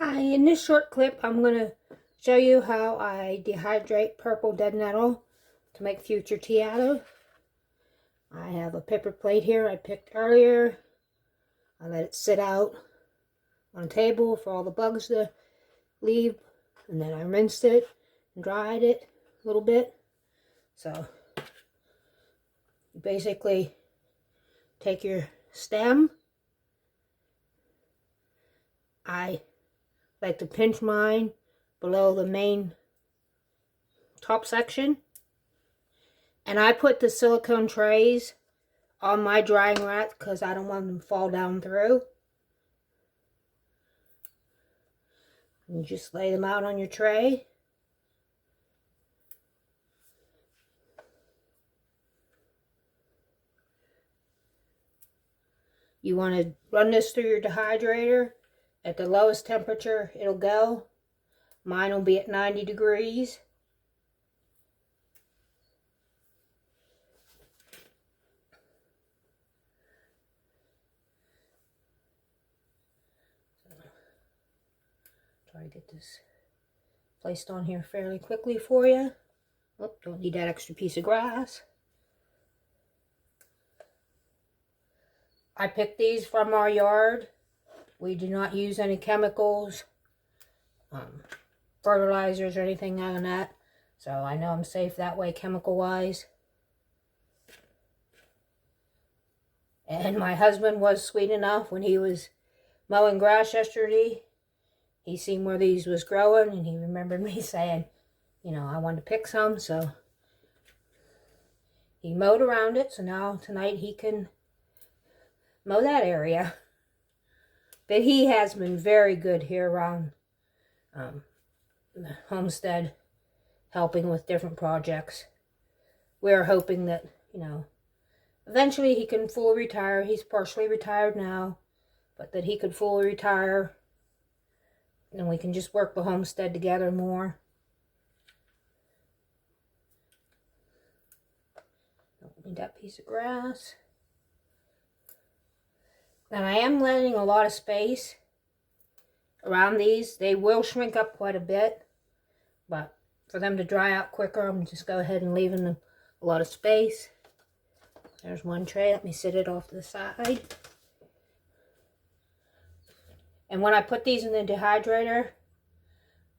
Hi, in this short clip I'm going to show you how I dehydrate purple dead nettle to make future tea out of. I have a paper plate here I picked earlier. I let it sit out on a table for all the bugs to leave, and then I rinsed it and dried it a little bit. So you basically take your stem. I like to pinch mine below the main top section, and I put the silicone trays on my drying rack because I don't want them to fall down through. And just lay them out on your tray. You want to run this through your dehydrator at the lowest temperature it'll go. Mine will be at 90 degrees. Try to get this placed on here fairly quickly for you. Oh, don't need that extra piece of grass. I picked these from our yard. We do not use any chemicals, fertilizers or anything like that. So I know I'm safe that way chemical-wise. And my husband was sweet enough when he was mowing grass yesterday. He seen where these was growing, and he remembered me saying, you know, I wanted to pick some, so he mowed around it. So now tonight he can mow that area. But he has been very good here around the homestead, helping with different projects. We're hoping that, you know, eventually he can fully retire. He's partially retired now, but that he could fully retire, and we can just work the homestead together more. Don't need that piece of grass. And I am letting a lot of space around these. They will shrink up quite a bit, but for them to dry out quicker, I'm just go ahead and leaving them a lot of space. There's one tray. Let me set it off to the side. And when I put these in the dehydrator,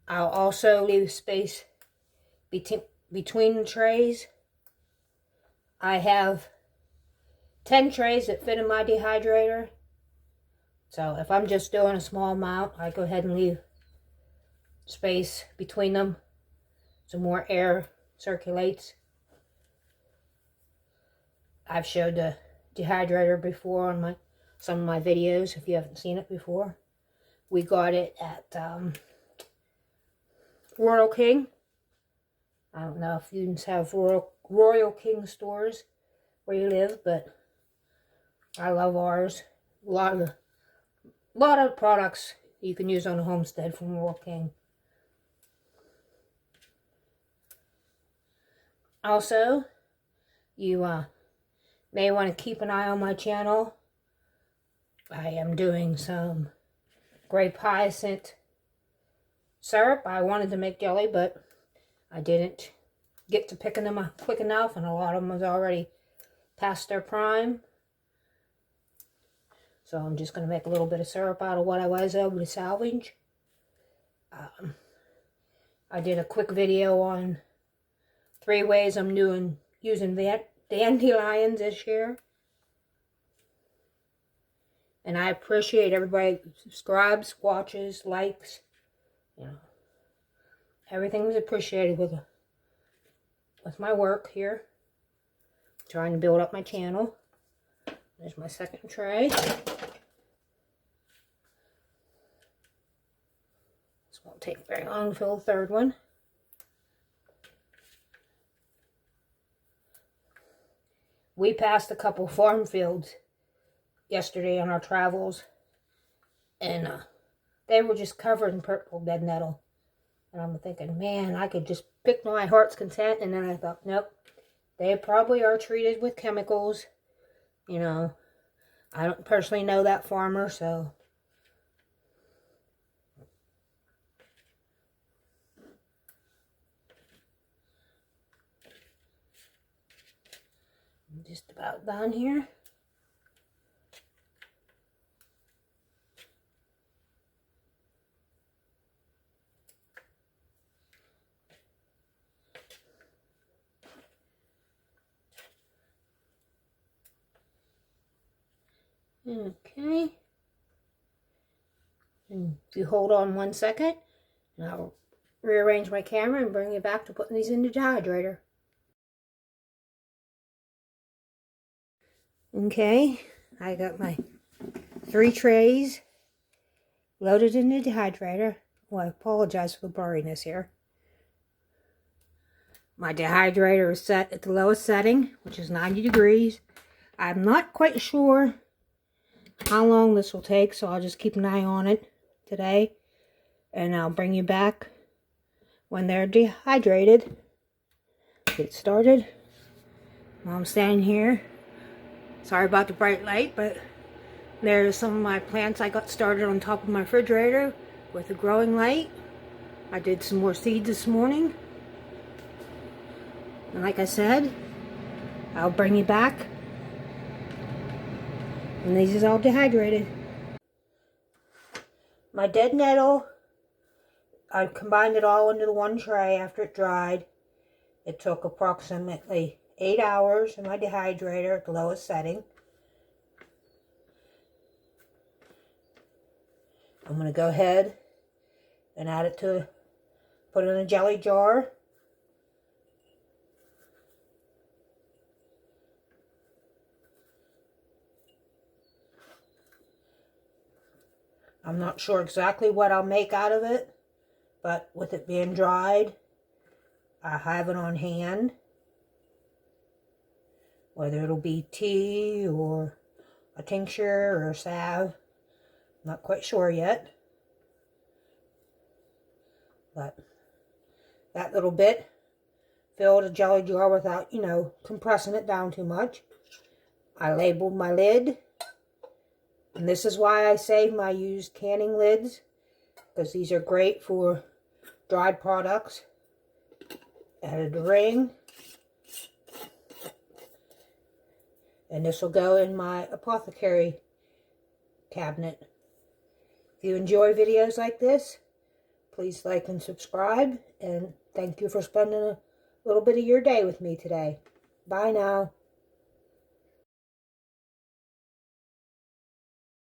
I'll also leave space between the trays. I have 10 trays that fit in my dehydrator. So if I'm just doing a small amount, I go ahead and leave space between them so more air circulates. I've showed the dehydrator before on some of my videos if you haven't seen it before. We got it at Royal King. I don't know if you have Royal King stores where you live, but I love ours. A lot of products you can use on a homestead from Royal King. Also, you may want to keep an eye on my channel. I am doing some grape hyacinth syrup. I wanted to make jelly, but I didn't get to picking them up quick enough, and a lot of them was already past their prime. So I'm just going to make a little bit of syrup out of what I was able to salvage. I did a quick video on 3 ways I'm using dandelions this year. And I appreciate everybody who subscribes, watches, likes. You know, everything was appreciated with my work here. Trying to build up my channel. There's my second tray. This won't take very long to fill the third one. We passed a couple farm fields yesterday on our travels, and they were just covered in purple dead nettle. And I'm thinking, man, I could just pick my heart's content. And then I thought, nope, they probably are treated with chemicals. You know, I don't personally know that farmer, so about done here. Okay. And if you hold on 1 second, and I'll rearrange my camera and bring you back to putting these in the dehydrator. Okay, I got my 3 trays loaded in the dehydrator. Well, I apologize for the blurriness here. My dehydrator is set at the lowest setting, which is 90 degrees. I'm not quite sure how long this will take, so I'll just keep an eye on it today. And I'll bring you back when they're dehydrated. Get started. While I'm standing here. Sorry about the bright light, but there's some of my plants I got started on top of my refrigerator with a growing light. I did some more seeds this morning. And like I said, I'll bring you back when these is all dehydrated. My dead nettle, I combined it all into the one tray after it dried. It took approximately 8 hours in my dehydrator at the lowest setting. I'm going to go ahead and add it to, put it in a jelly jar. I'm not sure exactly what I'll make out of it, but with it being dried, I have it on hand. Whether it'll be tea or a tincture or a salve, not quite sure yet. But that little bit filled a jelly jar without, compressing it down too much. I labeled my lid. And this is why I save my used canning lids, because these are great for dried products. Added a ring. And this will go in my apothecary cabinet. If you enjoy videos like this, please like and subscribe. And thank you for spending a little bit of your day with me today. Bye now.